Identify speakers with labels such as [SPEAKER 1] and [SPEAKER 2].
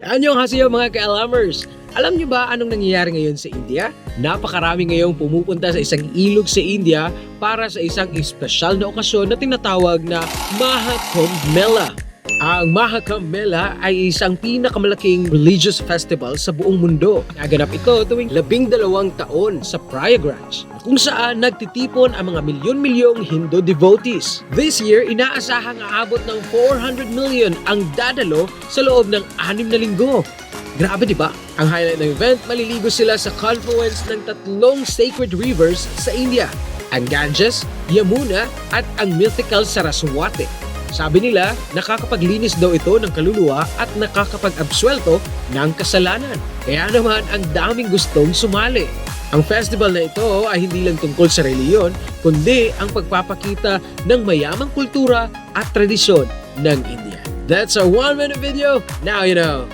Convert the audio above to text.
[SPEAKER 1] Annyeonghaseyo mga ka-alamers! Alam niyo ba anong nangyayari ngayon sa India? Napakarami ngayong pumupunta sa isang ilog sa India para sa isang espesyal na okasyon na tinatawag na Mahakumbh Mela. Ang Mahakumbh Mela ay isang pinakamalaking religious festival sa buong mundo. Naganap ito tuwing 12 taon sa Prayagraj, kung saan nagtitipon ang mga milyon-milyong Hindu devotees. This year, inaasahang aabot ng 400 million ang dadalo sa loob ng 6 na linggo. Grabe, di ba? Ang highlight ng event, maliligo sila sa confluence ng 3 sacred rivers sa India, ang Ganges, Yamuna at ang mythical Saraswati. Sabi nila, nakakapaglinis daw ito ng kaluluwa at nakakapag-absuelto ng kasalanan. Kaya naman ang daming gustong sumali. Ang festival na ito ay hindi lang tungkol sa reliyon, kundi ang pagpapakita ng mayamang kultura at tradisyon ng India. That's our 1-minute video. Now you know.